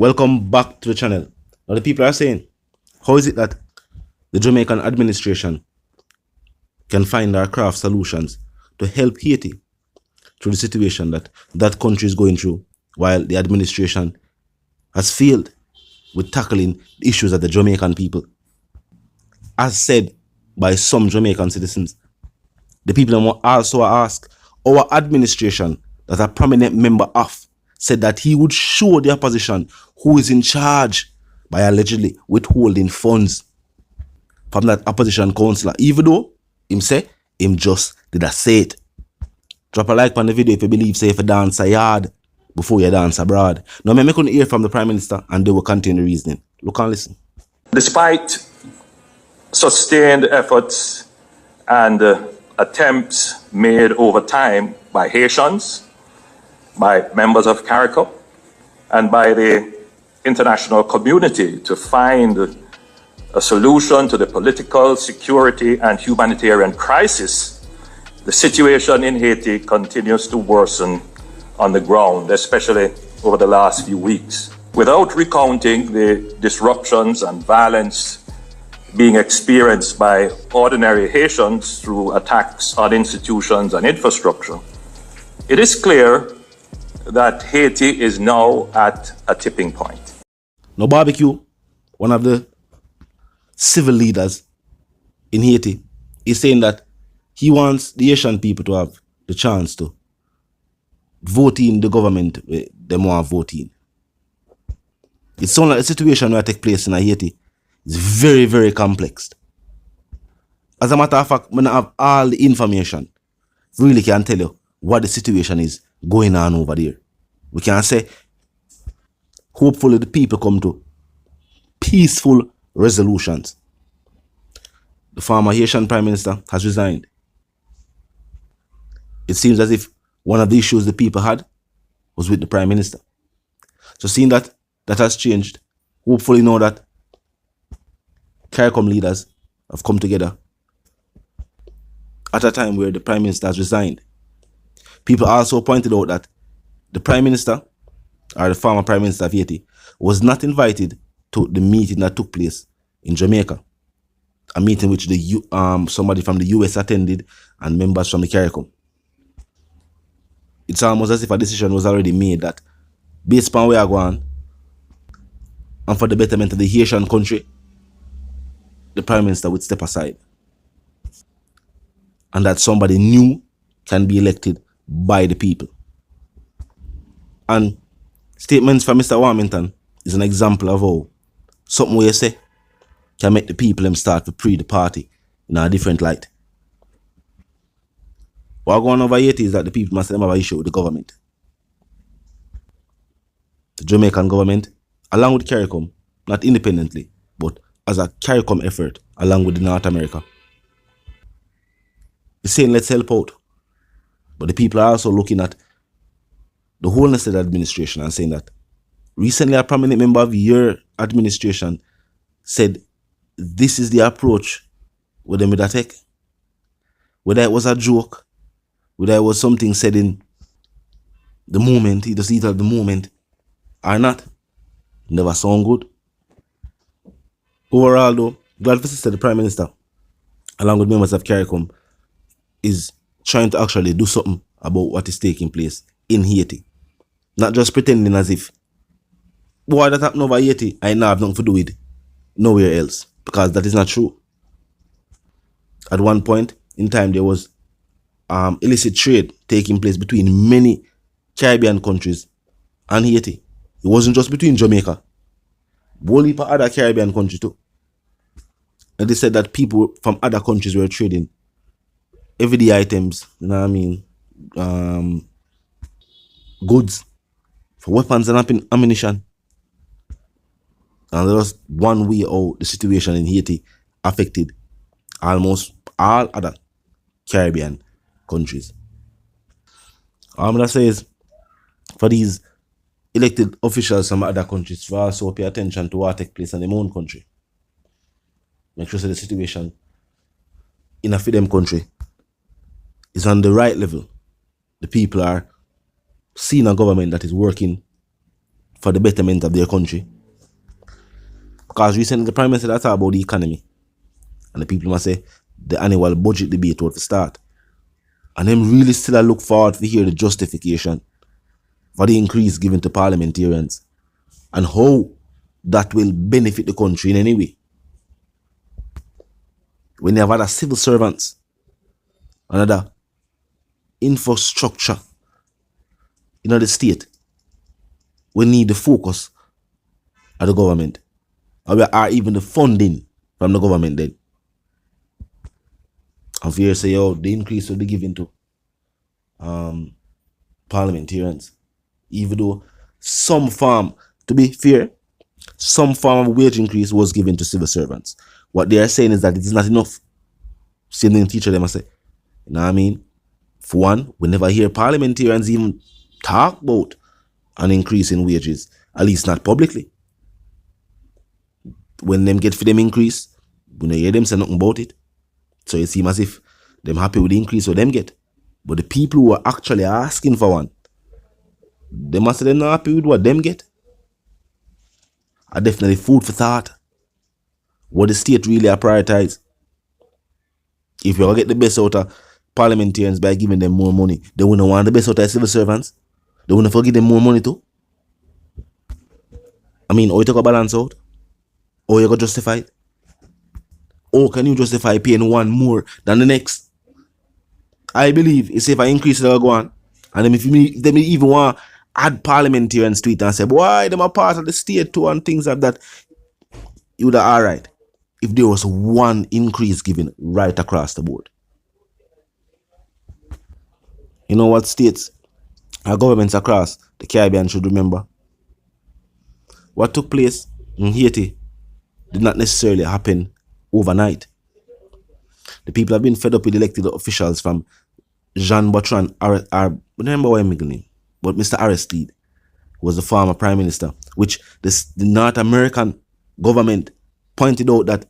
Welcome back to the channel. Now the people are saying, how is it that the Jamaican administration can find or craft solutions to help Haiti through the situation that that country is going through, while the administration has failed with tackling the issues of the Jamaican people? As said by some Jamaican citizens, the people also ask our administration, that a prominent member of, said that he would show the opposition who is in charge by allegedly withholding funds from that opposition councillor, even though him say him just did a say it. Drop a like on the video if you believe, say, if you dance a yard before you dance abroad. Now, me couldn't hear from the Prime Minister, and they will continue the reasoning. Look and listen. Despite sustained efforts and attempts made over time by Haitians, by members of CARICOM, and by the international community to find a solution to the political, security, and humanitarian crisis, the situation in Haiti continues to worsen on the ground, especially over the last few weeks. Without recounting the disruptions and violence being experienced by ordinary Haitians through attacks on institutions and infrastructure, it is clear that Haiti is now at a tipping point. Now, Barbecue, one of the civil leaders in Haiti, is saying that he wants the Haitian people to have the chance to vote in the government they want to vote in. It sounds like a situation where take place in Haiti is very, very complex. As a matter of fact, when I have all the information, really can tell you what the situation is going on over there. We can say, hopefully the people come to peaceful resolutions. The former Haitian Prime Minister has resigned. It seems as if one of the issues the people had was with the Prime Minister. So seeing that that has changed, hopefully know that CARICOM leaders have come together at a time where the Prime Minister has resigned. People also pointed out that the Prime Minister, or the former Prime Minister of Haiti, was not invited to the meeting that took place in Jamaica. A meeting which somebody from the US attended and members from the CARICOM. It's almost as if a decision was already made that based upon where I go on and for the betterment of the Haitian country, the Prime Minister would step aside. And that somebody new can be elected by the people. And statements from Mr. Warmington is an example of how something where you say can make the people them start to pre the party in a different light. What going on over Haiti is that the people must have an issue with the government. The Jamaican government, along with CARICOM, not independently, but as a CARICOM effort, along with the North America. They're saying let's help out. But the people are also looking at the Holness administration and saying that recently a prominent member of your administration said this is the approach with them with attack. Whether it was a joke, whether it was something said in the moment, he just eat at the moment, or not, never sound good. Overall though, glad to see the Prime Minister, along with members of CARICOM, is trying to actually do something about what is taking place in Haiti. Not just pretending as if what that happened over Haiti, I now have nothing to do with nowhere else. Because that is not true. At one point in time, there was illicit trade taking place between many Caribbean countries and Haiti. It wasn't just between Jamaica. Whole heap of other Caribbean countries too. And they said that people from other countries were trading everyday items, you know what I mean, goods for weapons and ammunition. And there was one way how the situation in Haiti affected almost all other Caribbean countries. All I'm going to say is, for these elected officials from other countries to also pay attention to what takes place in their own country. Make sure that the situation in a freedom country is on the right level. The people are seeing a government that is working for the betterment of their country. Because recently the Prime Minister talked about the economy. And the people must say the annual budget debate would start. And them really still look forward to hear the justification for the increase given to parliamentarians and how that will benefit the country in any way. When you have other civil servants, another infrastructure in the state, we need the focus of the government, or even the funding from the government then. And for you say, yo, the increase will be given to parliamentarians. Even though some form, to be fair, some form of wage increase was given to civil servants. What they are saying is that it is not enough. Same thing teacher them I say. You know what I mean? For one, we never hear parliamentarians even talk about an increase in wages, at least not publicly. When them get for them increase, we don't hear them say nothing about it. So it seems as if them happy with the increase so them get. But the people who are actually asking for one, they must say they're not happy with what them get. Are definitely food for thought. What the state really are prioritize. If you get the best out of parliamentarians by giving them more money, they wouldn't want the best out of civil servants. They wouldn't forgive them more money too. I mean, or you take a balance out, or you got justify it. Or can you justify paying one more than the next? I believe it's if I increase it, they'll go on. And then if they even want to add parliamentarians to it and say, why them are part of the state too and things like that, you would have alright. If there was one increase given right across the board. You know what states our governments across the Caribbean should remember? What took place in Haiti did not necessarily happen overnight. The people have been fed up with elected officials from Jean Bertrand, remember what I'm name, but Mr. Aristide was the former prime minister, which the North American government pointed out that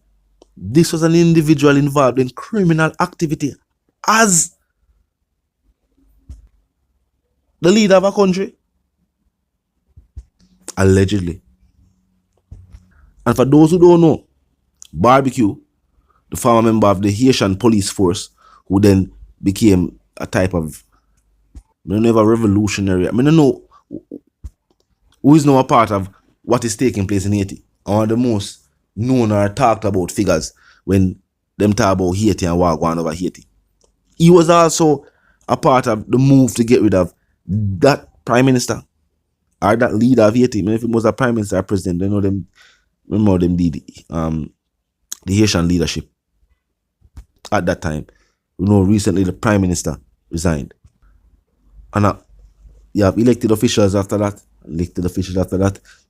this was an individual involved in criminal activity as the leader of a country. Allegedly. And for those who don't know, Barbecue, the former member of the Haitian police force, who then became a type of, I don't know, a revolutionary. I don't know who is now a part of what is taking place in Haiti. One of the most known or talked about figures when them talk about Haiti and what going over Haiti. He was also a part of the move to get rid of that prime minister or that leader of Haiti. I mean, if it was a prime minister or president, they know them. Remember them did the Haitian leadership at that time. You know, recently the prime minister resigned, and you have elected officials after that,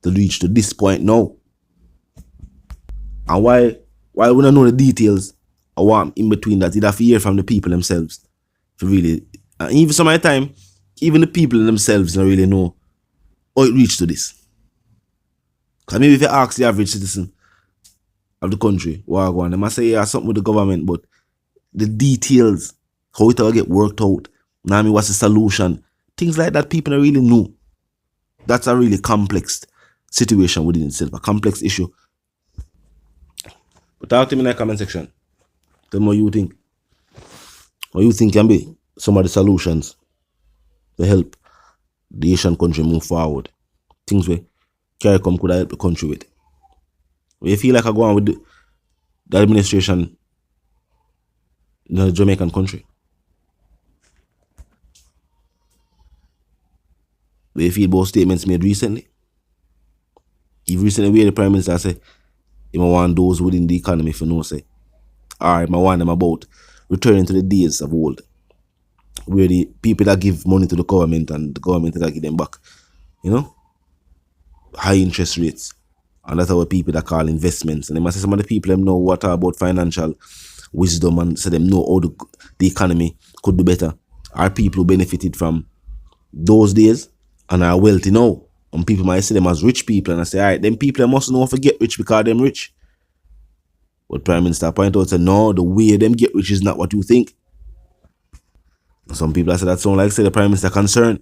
to reach to this point now. And why we don't know the details or what in between that, you'd have to hear from the people themselves to really, and even some of the time, even the people themselves don't really know how it reached to this. Because maybe if you ask the average citizen of the country, what I want, they must say, yeah, something with the government, but the details, how it all get worked out, I mean, what's the solution, things like that, people don't really know. That's a really complex situation within itself, a complex issue. But talk to me in the comment section. Tell me what you think. What you think can be some of the solutions to help the Asian country move forward. Things where CARICOM could help the country with. Where you feel like I go on with the administration in the Jamaican country. Where you feel about statements made recently. If recently where the Prime Minister say, I want those within the economy for no say. Or I want them about returning to the days of old. Where the people that give money to the government and the government that give them back. You know? High interest rates. And that's our people that call investments. And they must say some of the people them know what about financial wisdom and say them know how the economy could do better. Our people who benefited from those days and are wealthy now. And people might see them as rich people and I say, alright, them people must know how to get rich because them rich. But Prime Minister point out said, no, the way them get rich is not what you think. Some people I say that sound like say the Prime Minister concerned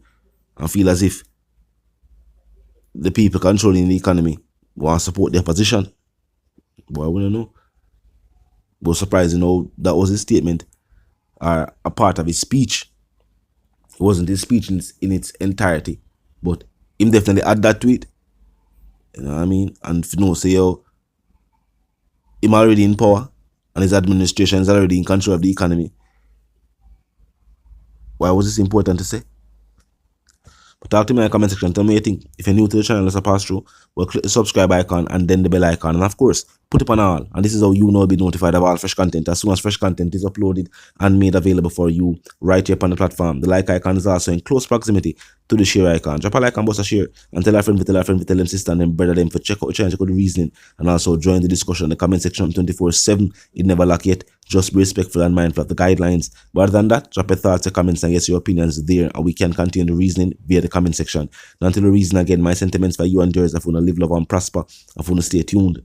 and feel as if the people controlling the economy want to support their position. Boy, I wouldn't know. But surprising, that was his statement or a part of his speech. It wasn't his speech in its entirety, but him definitely add that to it. You know what I mean? And say him already in power and his administration is already in control of the economy. Why was this important to say? But talk to me in the comment section. Tell me what you think. If you're new to the channel, let's pass through. Well, click the subscribe icon and then the bell icon. And of course, put it on all. And this is how you be notified of all fresh content. As soon as fresh content is uploaded and made available for you right here on the platform. The like icon is also in close proximity to the share icon. Drop a like and bust a share. And tell a friend, tell them sister and then brother them for check out the channel, check out the reasoning. And also join the discussion in the comment section 24/7. It never lack yet. Just be respectful and mindful of the guidelines. But other than that, drop your thoughts, your comments, and get your opinions there, and we can continue the reasoning via the comment section. Now, until the reason again, my sentiments for you and yours, if you want to live, love, and prosper, if you want to stay tuned.